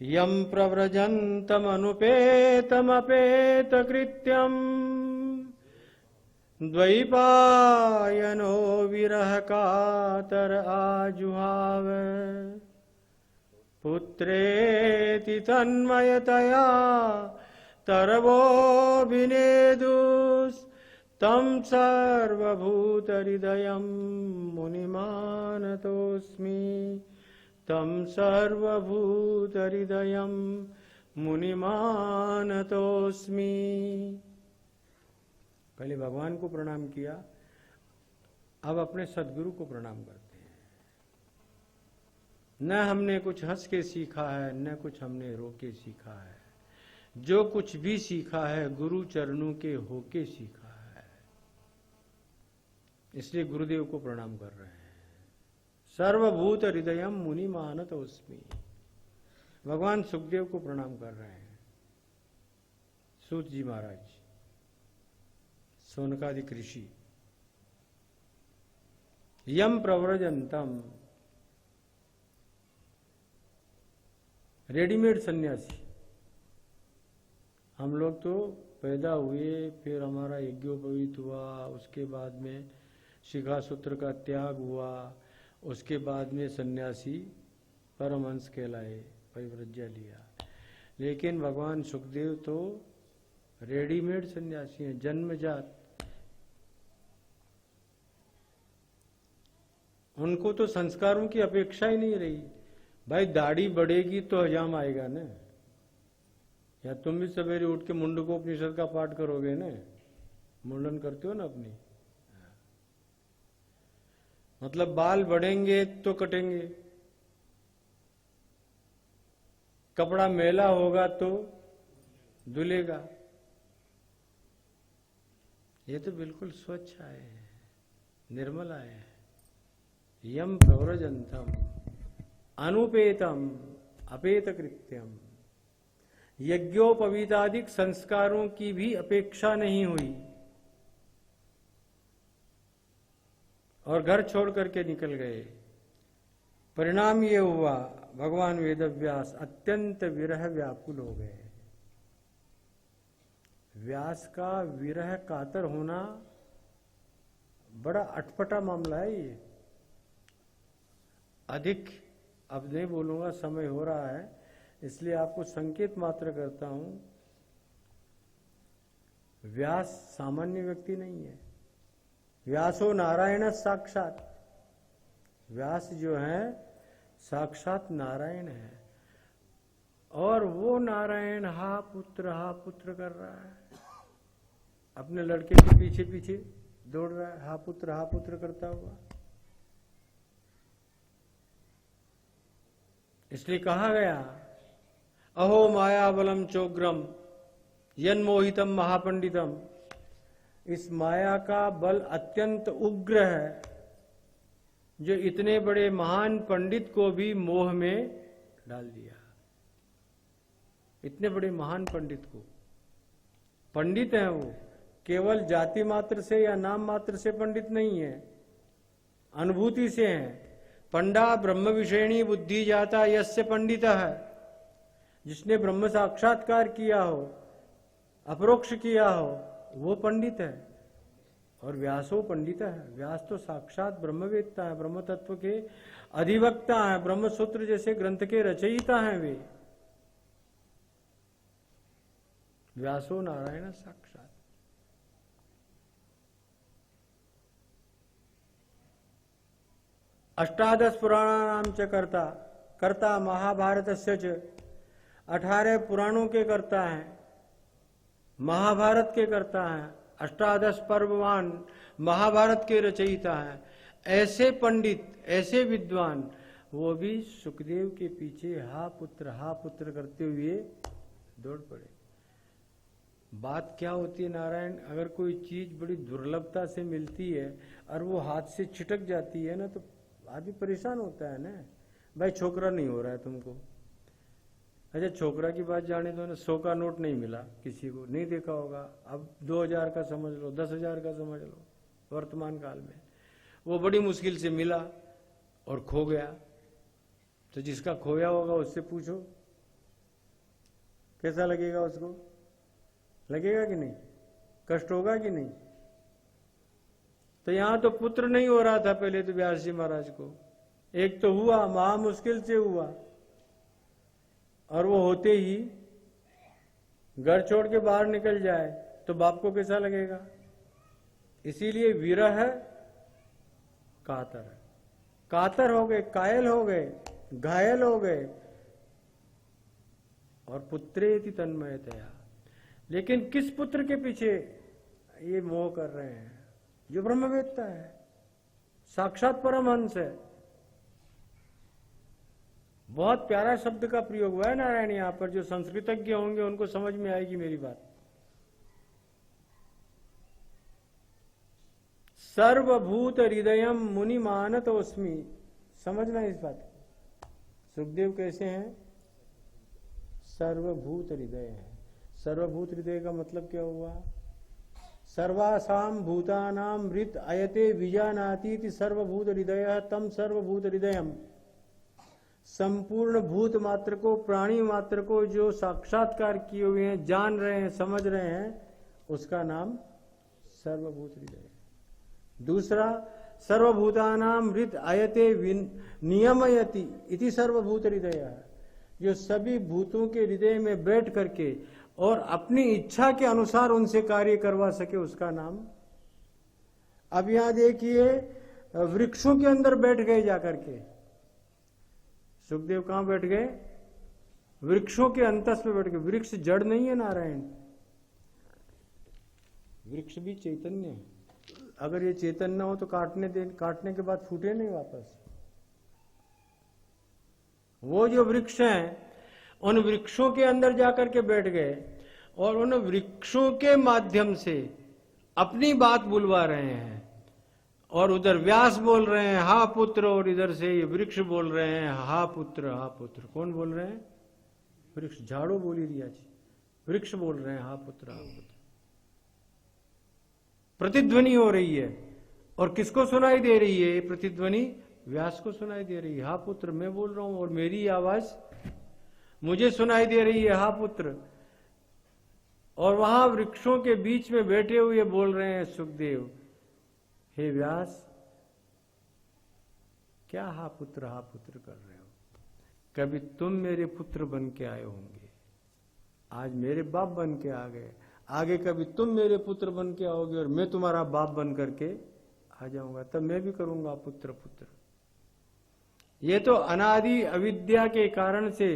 यं प्रव्रजन्तमनुपेतमपेतकृत्यम् द्वैपायनो विरह कातर आजुहाव पुत्रेति तन्मयतया तरवो विनेदुस् तं सर्वभूतहृदयं मुनिमानतोऽस्मि तं सर्वभूतहृदयं मुनिमानतोऽस्मि। पहले भगवान को प्रणाम किया, अब अपने सद्गुरु को प्रणाम करते हैं। न हमने कुछ हंस के सीखा है, न कुछ हमने रो के सीखा है। जो कुछ भी सीखा है गुरु चरणों के होके सीखा है। इसलिए गुरुदेव को प्रणाम कर रहे हैं। सर्वभूत हृदयम मुनि मानतोस्मि। भगवान सुखदेव को प्रणाम कर रहे हैं। सूत जी महाराज, सोनकादिक ऋषि। यम प्रव्रजंतम, रेडीमेड सन्यासी। हम लोग तो पैदा हुए, फिर हमारा यज्ञोपवीत हुआ, उसके बाद में शिखा सूत्र का त्याग हुआ, उसके बाद में सन्यासी परमहंस कहलाए, परिव्रज्या लिया। लेकिन भगवान सुखदेव तो रेडीमेड सन्यासी हैं, जन्मजात। उनको तो संस्कारों की अपेक्षा ही नहीं रही। भाई दाढ़ी बढ़ेगी तो हजाम आएगा ना, या तुम भी सवेरे उठ के मुंडकोपनिषद का पाठ करोगे ना, मुंडन करते हो ना अपनी, मतलब बाल बढ़ेंगे तो कटेंगे, कपड़ा मैला होगा तो धुलेगा। ये तो बिल्कुल स्वच्छ आए हैं, निर्मल आए हैं। यम प्रव्रजंतम अनुपेतम अपेत कृत्यम। यज्ञोपवीतादिक संस्कारों की भी अपेक्षा नहीं हुई और घर छोड़ करके निकल गए। परिणाम ये हुआ, भगवान वेदव्यास अत्यंत विरह व्याकुल हो गए। व्यास का विरह कातर होना बड़ा अटपटा मामला है। ये अधिक अब नहीं बोलूंगा, समय हो रहा है, इसलिए आपको संकेत मात्र करता हूं। व्यास सामान्य व्यक्ति नहीं है। व्यासो नारायण साक्षात। व्यास जो है साक्षात नारायण है, और वो नारायण हा पुत्र कर रहा है। अपने लड़के के पीछे पीछे दौड़ रहा है, हा पुत्र करता हुआ। इसलिए कहा गया, अहो माया बलम चोग्रम यन्मोहितम महापंडितम। इस माया का बल अत्यंत उग्र है, जो इतने बड़े महान पंडित को भी मोह में डाल दिया। इतने बड़े महान पंडित को, पंडित हैं वो, केवल जाति मात्र से या नाम मात्र से पंडित नहीं है, अनुभूति से हैं। पंडा ब्रह्म विषयणी बुद्धि जाता यस्य पंडितः। जिसने ब्रह्म साक्षात्कार किया हो, अपरोक्ष किया हो, वो पंडित है। और व्यासो पंडित है। व्यास तो साक्षात ब्रह्मवेत्ता है, ब्रह्म तत्व के अधिवक्ता है, ब्रह्म सूत्र जैसे ग्रंथ के रचयिता हैं वे। व्यासो नारायण साक्षात। अष्टादश पुराणानाम च कर्ता महाभारतस्य च। 18 पुराणों के कर्ता हैं, महाभारत के कर्ता हैं, अष्टादश पर्ववान महाभारत के रचयिता हैं। ऐसे पंडित, ऐसे विद्वान, वो भी सुखदेव के पीछे हा पुत्र करते हुए दौड़ पड़े। बात क्या होती है नारायण, अगर कोई चीज बड़ी दुर्लभता से मिलती है और वो हाथ से छिटक जाती है ना, तो आदमी परेशान होता है ना। भाई छोकरा नहीं हो रहा है तुमको, अच्छा छोकरा की बात जाने दो ना, 100 का नोट नहीं मिला, किसी को नहीं देखा होगा, अब 2000 का समझ लो, 10,000 का समझ लो। वर्तमान काल में वो बड़ी मुश्किल से मिला और खो गया। तो जिसका खोया होगा उससे पूछो, कैसा लगेगा उसको? लगेगा कि नहीं? कष्ट होगा कि नहीं? तो यहां तो पुत्र नहीं हो रहा था पहले तो व्यास जी महाराज को, एक तो हुआ, महा मुश्किल से हुआ, और वो होते ही घर छोड़ के बाहर निकल जाए तो बाप को कैसा लगेगा? इसीलिए विरह कातर, कातर हो गए, कायल हो गए, घायल हो गए, और पुत्रेति तन्मयतया। लेकिन किस पुत्र के पीछे ये मोह कर रहे हैं? जो ब्रह्मवेत्ता है, साक्षात परमहंस है। बहुत प्यारा शब्द का प्रयोग हुआ है नारायण यहां पर, जो संस्कृतज्ञ होंगे उनको समझ में आएगी मेरी बात। सर्वभूत हृदयम मुनि मानतोस्मि, समझना इस बात को। सुखदेव कैसे हैं? सर्वभूत हृदय है। सर्वभूत हृदय का मतलब क्या हुआ? सर्वासाम भूतानाम हृत अयते विजानाति सर्वभूत हृदय तम सर्वभूत हृदयम। संपूर्ण भूत मात्र को, प्राणी मात्र को जो साक्षात्कार किए हुए हैं, जान रहे हैं, समझ रहे हैं, उसका नाम सर्वभूत हृदय है। दूसरा, सर्वभूतानाम हृत अयते नियमयति इति सर्वभूत हृदय है। जो सभी भूतों के हृदय में बैठ करके और अपनी इच्छा के अनुसार उनसे कार्य करवा सके, उसका नाम। अब यहां देखिए, वृक्षों के अंदर बैठ गए जाकर के। सुखदेव कहां बैठ गए? वृक्षों के अंतस में बैठ गए। वृक्ष जड़ नहीं है नारायण, वृक्ष भी चैतन्य है। अगर ये चैतन्य हो तो काटने के बाद फूटे नहीं वापस। वो जो वृक्ष हैं, उन वृक्षों के अंदर जाकर के बैठ गए और उन वृक्षों के माध्यम से अपनी बात बुलवा रहे हैं। और उधर व्यास बोल रहे हैं हा पुत्र, और इधर से ये वृक्ष बोल रहे हैं हा पुत्र, हा पुत्र। कौन बोल रहे हैं? वृक्ष। झाड़ू बोली रिया जी, वृक्ष बोल रहे हैं हा पुत्र, हा पुत्र। प्रतिध्वनि हो रही है, और किसको सुनाई दे रही है? प्रतिध्वनि व्यास को सुनाई दे रही है। हा पुत्र, मैं बोल रहा हूं और मेरी आवाज मुझे सुनाई दे रही है, हा पुत्र। और वहां वृक्षों के बीच में बैठे हुए बोल रहे हैं सुखदेव, हे व्यास, क्या हा पुत्र कर रहे हो? कभी तुम मेरे पुत्र बन के आए होंगे, आज मेरे बाप बन के आ गए, आगे कभी तुम मेरे पुत्र बन के आओगे और मैं तुम्हारा बाप बन करके आ जाऊंगा, तब मैं भी करूंगा पुत्र पुत्र। ये तो अनादि अविद्या के कारण से,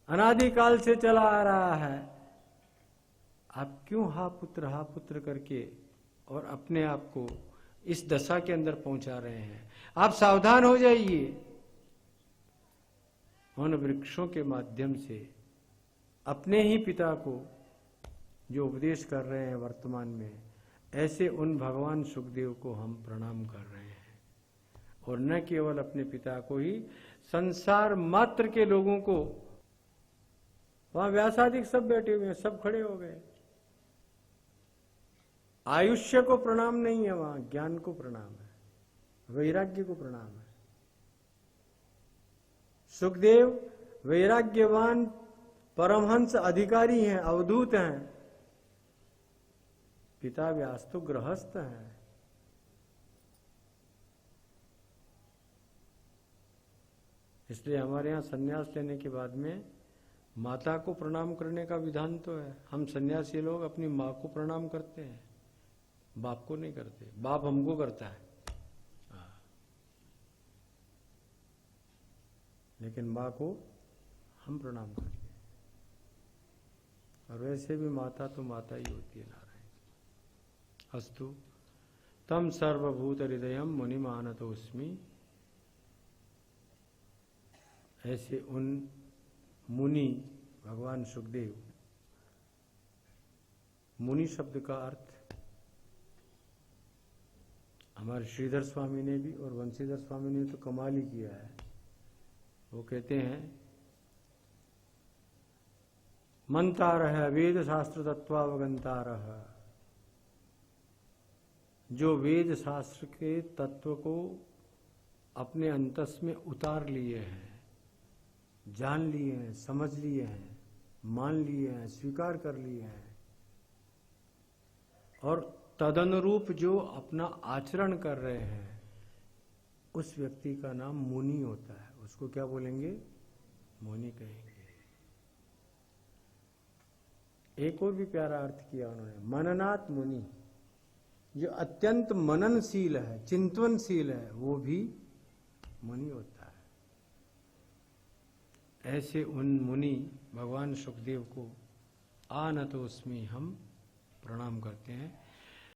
अनादिकाल से चला आ रहा है। आप क्यों हा पुत्र करके और अपने आप को इस दशा के अंदर पहुंचा रहे हैं? आप सावधान हो जाइए। उन वृक्षों के माध्यम से अपने ही पिता को जो उपदेश कर रहे हैं वर्तमान में, ऐसे उन भगवान सुखदेव को हम प्रणाम कर रहे हैं। और न केवल अपने पिता को ही, संसार मात्र के लोगों को। वहां व्यासादिक सब बैठे हुए हैं, सब खड़े हो गए। आयुष्य को प्रणाम नहीं है, वहां ज्ञान को प्रणाम है, वैराग्य को प्रणाम है। सुखदेव वैराग्यवान परमहंस अधिकारी हैं, अवधूत हैं। पिता व्यास तो गृहस्थ हैं। इसलिए हमारे यहां सन्यास लेने के बाद में माता को प्रणाम करने का विधान तो है। हम सन्यासी लोग अपनी माँ को प्रणाम करते हैं, बाप को नहीं करते। बाप हमको करता है, लेकिन माँ को हम प्रणाम करते हैं। और वैसे भी माता तो माता ही होती है नारायण। अस्तु तम सर्वभूत हृदयम मुनि मानतोस्मि। ऐसे उन मुनि भगवान सुखदेव। मुनि शब्द का अर्थ हमारे श्रीधर स्वामी ने भी और वंशीधर स्वामी ने तो कमाल ही किया है। वो कहते हैं मंतारः वेद शास्त्र तत्वावगंतारः। जो वेद शास्त्र के तत्व को अपने अंतस में उतार लिए हैं, जान लिए हैं, समझ लिए हैं, मान लिए हैं, स्वीकार कर लिए हैं, और तदनुरूप जो अपना आचरण कर रहे हैं, उस व्यक्ति का नाम मुनि होता है। उसको क्या बोलेंगे? मुनि कहेंगे। एक और भी प्यारा अर्थ किया उन्होंने, मननात् मुनि। जो अत्यंत मननशील है, चिंतनशील है, वो भी मुनि होता है। ऐसे उन मुनि भगवान सुखदेव को आनतोस्मि हम प्रणाम करते हैं।